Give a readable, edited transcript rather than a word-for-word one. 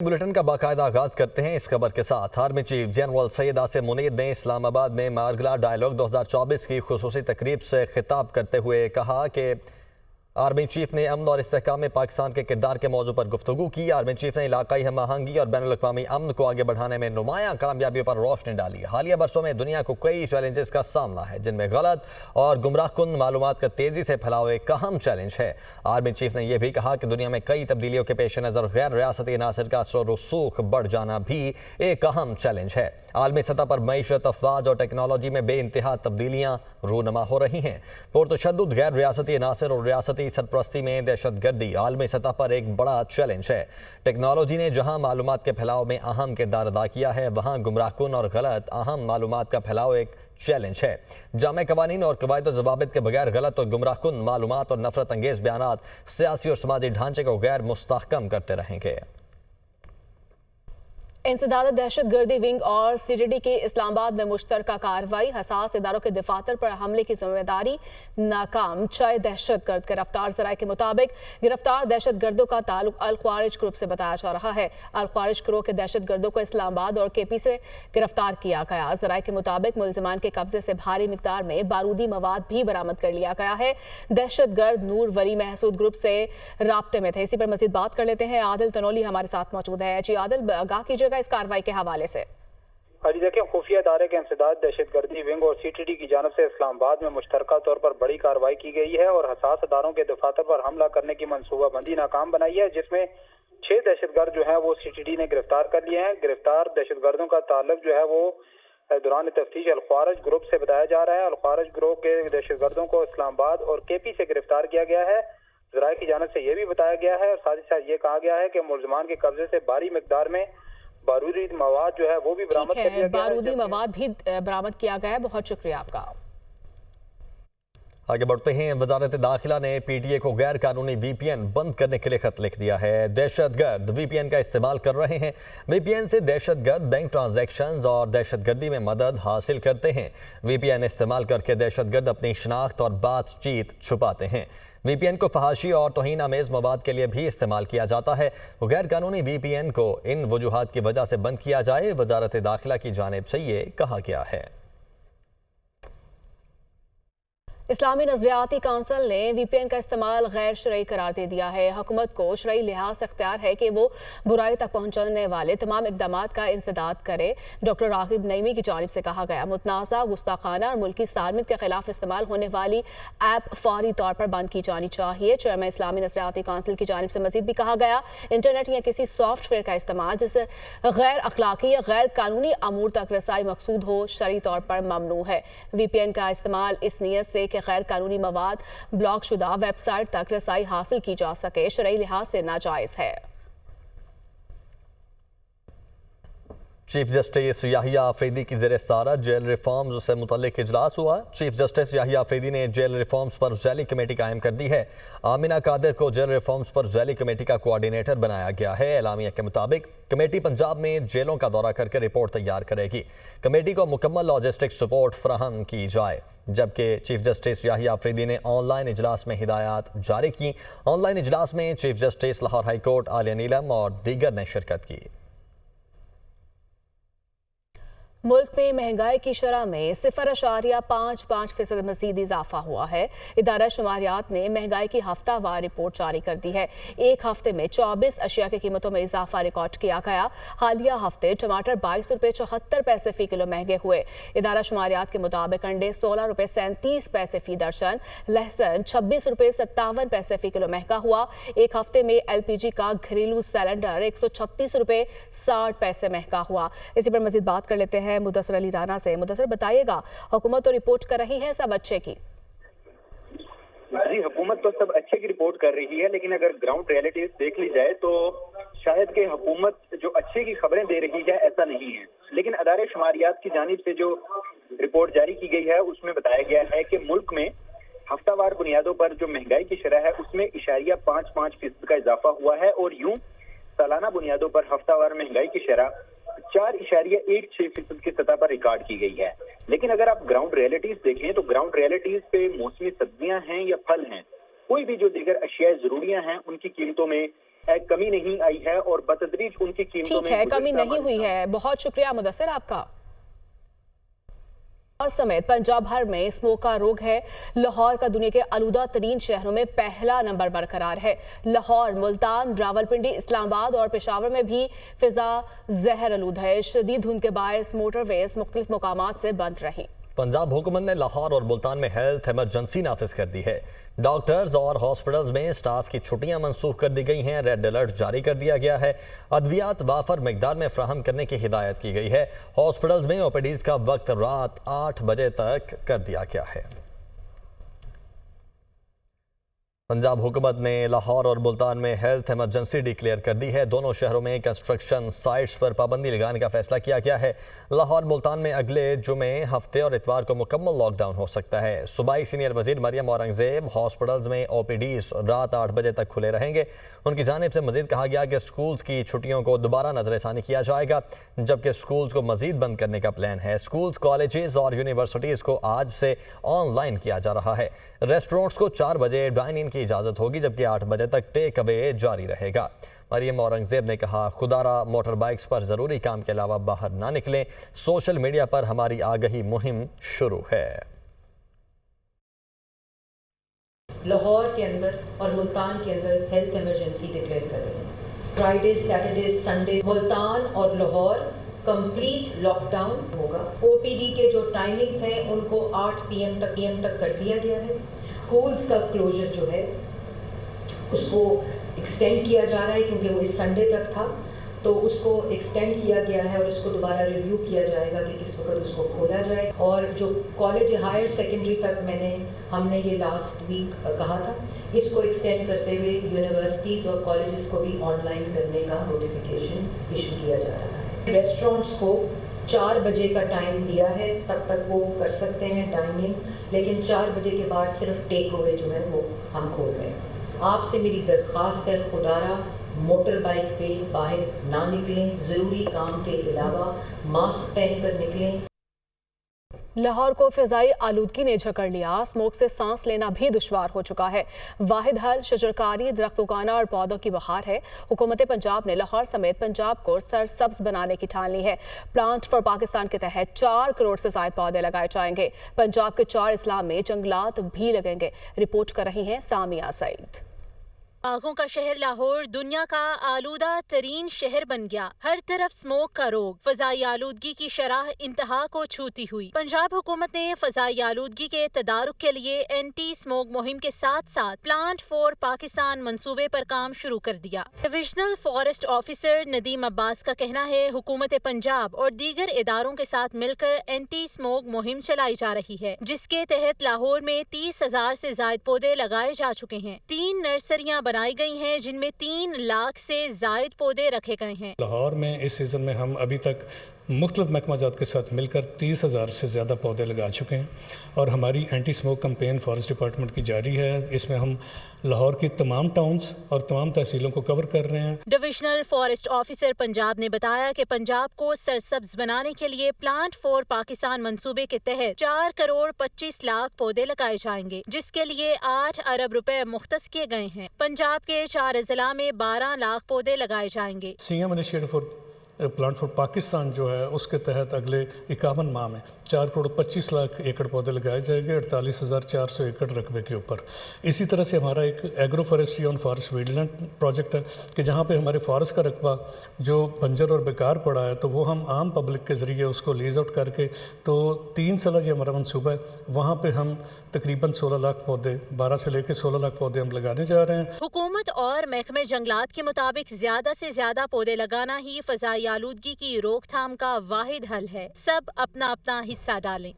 Bulletin का बाकायदा आगाज करते हैं इस खबर के साथ। Army chief general Syed Asim Munir ने इस्लामाबाद में मारगला डायलॉग 2024 की खुसूसी तकरीब से खिताब करते हुए कहा कि आर्मी चीफ ने अमन और इस्तेहकाम में पाकिस्तान के किरदार के मौजू पर गुफ्तगू की। आर्मी चीफ ने इलाकाई हम आहंगी और बैनुल-अक़वामी अमन को आगे बढ़ाने में नुमायां कामयाबियों पर रोशनी डाली। हालिया बरसों में दुनिया को कई चैलेंजेस का सामना है, जिनमें गलत और गुमराहकुन मालूमात का तेजी से फैलाव एक अहम चैलेंज है। आर्मी चीफ ने यह भी कहा कि दुनिया में कई तब्दीलियों के पेश नज़र गैर रियासती अनासर का असर रसूख बढ़ जाना भी एक अहम चैलेंज है। आलमी सतह पर मईशत, अफवाज और टेक्नोलॉजी में बेइंतहा तब्दीलियाँ रूनमा हो रही हैं। पुरतशद्दुद गैर रियासती अनासर और रियासती सरपरस्ती में दहशतगर्दी आलमी सतह पर एक बड़ा चैलेंज है। टेक्नोलॉजी ने जहां मालूमात के फैलाव में अहम किरदार अदा किया है, वहां गुमराहकुन और गलत अहम मालूमात का फैलाव एक चैलेंज है। जामे कवानीन और कवायद ज़वाबित के बगैर गलत और गुमराहकुन मालूमात और नफरत अंगेज बयानात सियासी और समाजी ढांचे को गैर मुस्तहकम करते रहेंगे। इंसदाद दहशत गर्दी विंग और सीटीडी की इस्लामाबाद में मुश्तरका कार्रवाई, हसास इदारों के दफातर पर हमले की जिम्मेदारी नाकाम, 6 दहशत गर्द गिरफ्तार। ज़राए के मुताबिक गिरफ्तार दहशत गर्दों का ताल्लुक अल ख्वारिज ग्रुप से बताया जा रहा है। अल ख्वारिज ग्रुप के दहशत गर्दों को इस्लामाबाद और केपी से गिरफ्तार किया गया। ज़राए के मुताबिक मुलजिमान के कब्जे से भारी मिकदार में बारूदी मवाद भी बरामद कर लिया गया है। दहशत गर्द नूर वली महसूद ग्रुप से राब्ते में थे। इसी पर मजीद बात कर लेते हैं। आदिल तनोली हमारे साथ मौजूद है। जी आदिल, आगाह कीजिएगा इस कार्रवाई के हवाले से। जी देखिए, खुफिया इदारे के इंसदाद दहशतगर्दी विंग और सीटीडी की जानब से इस्लामाबाद में मुश्तरका तौर पर बड़ी कार्रवाई की गई है और हसास इदारों के दफातर पर हमला करने की मनसूबाबंदी नाकाम बनाई है, जिसमें 6 दहशतगर्द जो है वो सीटीडी ने गिरफ्तार कर लिए हैं। गिरफ्तार दहशतगर्दों का ताल्लुक जो है वो दौरान तफ्तीश अल ख्वारिज ग्रुप से बताया जा रहा है। अल ख्वारिज ग्रुप के दहशतगर्दों को इस्लामाबाद और केपी से गिरफ्तार किया गया है। ज़राए की जानब से यह भी बताया गया है और साथ ही साथ ये कहा गया है कि मुलजमान के कब्जे से भारी मिकदार में बारूदी मवाद जो है वो भी बरामद कर लिया गया है। बारूदी मवाद भी बरामद किया गया है। बहुत शुक्रिया आपका। आगे बढ़ते हैं। वजारत दाखिला ने पीटीए को गैर कानूनी वीपीएन बंद करने के लिए खत लिख दिया है। दहशतगर्द वीपीएन का इस्तेमाल कर रहे हैं। वीपीएन से दहशतगर्द बैंक ट्रांजैक्शंस और दहशतगर्दी में मदद हासिल करते हैं। वीपीएन इस्तेमाल करके दहशतगर्द अपनी शनाख्त और बातचीत छुपाते हैं। वीपीएन को फहाशी और तौहीन आमेज मवाद के लिए भी इस्तेमाल किया जाता है। गैर कानूनी वीपीएन को इन वजूहात की वजह से बंद किया जाए। वजारत दाखिला की जानिब से ये कहा गया है। इस्लामी नजरियाती काउंसिल ने वीपीएन का इस्तेमाल गैर शरई करार दे दिया है। हुकूमत को शरई लिहाज से इख्तियार है कि वो बुराई तक पहुंचाने वाले तमाम इकदामात का इंसदाद करे। डॉक्टर रागिब नईमी की जानिब से कहा गया, मुतनाज़ा, गुस्ताखाना और मुल्की सालमियत के खिलाफ इस्तेमाल होने वाली ऐप फौरी तौर पर बंद की जानी चाहिए। चेयरमैन इस्लामी नजरियाती काउंसिल की जानिब से मजीद भी कहा गया, इंटरनेट या किसी सॉफ्टवेयर का इस्तेमाल जिससे गैर अखलाकी या गैर कानूनी अमूर तक रसाई मकसूद हो, शरई तौर पर ममनू है। वीपीएन का इस्तेमाल इस नीयत से गैर कानूनी मवाद ब्लॉक शुदा वेबसाइट तक रसाई हासिल की जा सके, शरई लिहाज से नाजायज है। चीफ जस्टिस याहिया आफरीदी की ज़ेर सदारत जेल रिफॉर्म्स से मुतल्लिक इजलास हुआ। चीफ जस्टिस याहिया आफरीदी ने जेल रिफॉर्म्स पर झैली कमेटी कायम कर दी है। आमिना कादिर को जेल रिफॉर्म्स पर झैली कमेटी का कोऑर्डिनेटर बनाया गया है। एलामिया के मुताबिक कमेटी पंजाब में जेलों का दौरा करके रिपोर्ट तैयार करेगी। कमेटी को मुकम्मल लॉजिस्टिक सपोर्ट फराहम की जाए। जबकि चीफ जस्टिस याहिया आफरीदी ने ऑनलाइन इजलास में हिदायत जारी की। ऑनलाइन इजलास में chief justice Lahore high court Aalia Neelum और दीगर ने शिरकत की। मुल्क में महंगाई की शरह में 0.55% मजीद इजाफा हुआ है। इदारा शुमारियात ने महंगाई की हफ्तावार रिपोर्ट जारी कर दी है। एक हफ्ते में 24 अशिया की कीमतों में इजाफा रिकॉर्ड किया गया। हालिया हफ्ते टमाटर 22 रुपये 74 पैसे फी किलो महंगे हुए। इदारा शुमारियात के मुताबिक अंडे 16 रुपये 37 पैसे फी दर्जन, लहसुन 26 रुपये 57 पैसे फी किलो महंगा हुआ। एक हफ्ते में एलपीजी का घरेलू सिलेंडर 136 रुपये 60 पैसे महंगा हुआ। इसी पर मजीद बात कर लेते हैं मुदस्सर अली राना से। मुदस्सर, बताइएगा, हुकूमत तो रिपोर्ट कर रही है सब अच्छे की। जी, हुकूमत तो सब अच्छे की रिपोर्ट कर रही है, लेकिन अगर ग्राउंड रियलिटीज देख ली जाए तो शायद कि हुकूमत जो अच्छे की खबरें दे रही है ऐसा नहीं है। लेकिन अदारे शुमारियात की जानिब से जो रिपोर्ट जारी की गई है उसमें बताया गया है कि मुल्क में हफ्तावार बुनियादों पर जो महंगाई की शरह है उसमें 0.55% का इजाफा हुआ है और यूं सालाना बुनियादों पर हफ्तावार महंगाई की शरह 4.16% की सतह पर रिकॉर्ड की गई है। लेकिन अगर आप ग्राउंड रियलिटीज देखें तो ग्राउंड रियलिटीज पे मौसमी सब्जियां हैं या फल हैं, कोई भी जो दीगर अशिया जरूरियां हैं उनकी कीमतों में कमी नहीं आई है और बतदरीज उनकी कीमतों ठीक में है, कमी गुज़रता नहीं हुई है। बहुत शुक्रिया मुदस्सिर आपका। लाहौर समेत पंजाब भर में स्मोक का रोग है। लाहौर का दुनिया के आलूदा तरीन शहरों में पहला नंबर बरकरार है। लाहौर, मुल्तान, रावलपिंडी, इस्लामाबाद और पेशावर में भी फिजा जहर आलूद है। शदीद धुंध के बायस मोटरवेज मुख्तलिफ मुकामात से बंद रही। पंजाब हुकूमत ने लाहौर और मुल्तान में हेल्थ इमरजेंसी नाफिज कर दी है। डॉक्टर्स और हॉस्पिटल्स में स्टाफ की छुट्टियां मंसूख कर दी गई हैं। रेड अलर्ट जारी कर दिया गया है। अद्वियात वाफर मिकदार में फ्राहम करने की हिदायत की गई है। हॉस्पिटल्स में ओपीडीज का वक्त रात 8 बजे तक कर दिया गया है। पंजाब हुकूमत ने लाहौर और मुल्तान में हेल्थ इमरजेंसी डिक्लेयर कर दी है। दोनों शहरों में कंस्ट्रक्शन साइट्स पर पाबंदी लगाने का फैसला किया गया है। लाहौर मुल्तान में अगले जुमे, हफ्ते और इतवार को मुकम्मल लॉकडाउन हो सकता है। सूबाई सीनियर वजीर मरियम औरंगजेब हॉस्पिटल्स में ओपीडीज रात 8 बजे तक खुले रहेंगे। उनकी जानिब से मजीद कहा गया कि स्कूल्स की छुट्टियों को दोबारा नजरसानी किया जाएगा, जबकि स्कूल्स को मजीद बंद करने का प्लान है। स्कूल्स, कॉलेजेस और यूनिवर्सिटीज़ को आज से ऑनलाइन किया जा रहा है। रेस्टोरेंट्स को 4 बजे डाइन इन की इजाज़त होगी, जबकि 8 बजे तक टेक अवे जारी रहेगा। मरियम औरंगजेब ने कहा, खुदारा मोटर बाइक्स पर ज़रूरी काम के अलावा बाहर ना निकलें। सोशल मीडिया पर हमारी आगाही मुहिम शुरू है। लाहौर के अंदर और मुल्तान के अंदर हेल्थ इमरजेंसी डिक्लेयर कर रही है। फ्राइडे, सैटरडे, संडे मुल्तान और लाहौर कंप्लीट लॉकडाउन होगा। ओपीडी के जो टाइमिंग्स हैं उनको 8 PM तक कर दिया गया है। स्कूल्स का क्लोजर जो है उसको एक्सटेंड किया जा रहा है, क्योंकि वो इस संडे तक था, तो उसको एक्सटेंड किया गया है और उसको दोबारा रिव्यू किया जाएगा कि किस वक्त उसको खोला जाए। और जो कॉलेज हायर सेकेंडरी तक हमने ये लास्ट वीक कहा था, इसको एक्सटेंड करते हुए यूनिवर्सिटीज़ और कॉलेजेस को भी ऑनलाइन करने का नोटिफिकेशन इशू किया जा रहा है। रेस्टोरेंट्स को 4 बजे का टाइम दिया है, तब तक वो कर सकते हैं डाइनिंग, लेकिन 4 बजे के बाद सिर्फ टेक अवे जो है वो हम खोल रहे हैं। आपसे मेरी दरख्वास्त है, खुदारा मोटर बाइक पे बाहर ना निकलें, ज़रूरी काम के अलावा मास्क पहनकर निकलें। लाहौर को फिजाई आलूदगी ने जकड़ लिया। स्मोक से सांस लेना भी दुश्वार हो चुका है। वाहिद हल शजरकारी, दरख्त उगाना और पौधों की बहार है। हुकूमत पंजाब ने लाहौर समेत पंजाब को सरसब्ज बनाने की ठान ली है। प्लांट फॉर पाकिस्तान के तहत 4 करोड़ से ज्यादा पौधे लगाए जाएंगे। पंजाब के 4 इस्लाम में जंगलात भी लगेंगे। रिपोर्ट कर रही हैं सामिया सईद। बागों का शहर लाहौर दुनिया का आलूदा तरीन शहर बन गया। हर तरफ स्मोक का रोग, फजाई आलूदगी की शरह इंतहा को छूती हुई। पंजाब हुकूमत ने फजाई आलूदगी के तदारुक के लिए एंटी स्मोक मुहिम के साथ साथ प्लांट फॉर पाकिस्तान मंसूबे पर काम शुरू कर दिया। Divisional forest officer Nadeem Abbas का कहना है, हुकूमत पंजाब और दीगर इदारों के साथ मिलकर एंटी स्मोक मुहिम चलाई जा रही है, जिसके तहत लाहौर में 30,000 से ज्यादा पौधे लगाए जा चुके हैं। 3 नर्सरियां बनाई गई हैं, जिनमें 3 लाख से ज्यादा पौधे रखे गए हैं। लाहौर में इस सीज़न में हम अभी तक मुख्तलिफ महकमा जात के साथ मिलकर 30,000 से ज़्यादा पौधे लगा चुके हैं और हमारी anti smoke campaign forest department की जारी है। इसमें हम लाहौर की तमाम टाउन्स और तमाम तहसीलों को कवर कर रहे हैं। डिविजनल फॉरेस्ट ऑफिसर पंजाब ने बताया कि पंजाब को सरसब्ज बनाने के लिए प्लांट फॉर पाकिस्तान मंसूबे के तहत 4 करोड़ 25 लाख पौधे लगाए जाएंगे, जिसके लिए 8 अरब रुपए मुख्तस किए गए हैं। पंजाब के 4 अजला में 12 लाख पौधे लगाए जाएंगे। CM initiative for plant for Pakistan जो है उसके तहत अगले 51 माह में 4 करोड़ 25 लाख एकड़ पौधे लगाए जाएंगे 48,400 एकड़ रकबे के ऊपर। इसी तरह से हमारा एक agro forestry on forest woodland project है कि जहाँ पे हमारे फॉरेस्ट का रकबा जो बंजर और बेकार पड़ा है तो वो हम आम पब्लिक के ज़रिए उसको लीज आउट करके, तो 3 साल ये हमारा मनसूबा है, वहाँ पर हम तकरीबन 16 लाख पौधे 12 से लेकर 16 लाख पौधे हम लगाने जा रहे हैं। हुकूमत और महकमे जंगलात के मुताबिक ज़्यादा से ज़्यादा पौधे लगाना ही फजाई आलूदगी की रोकथाम का वाहिद हल है। सब अपना अपना हिस्सा डालें।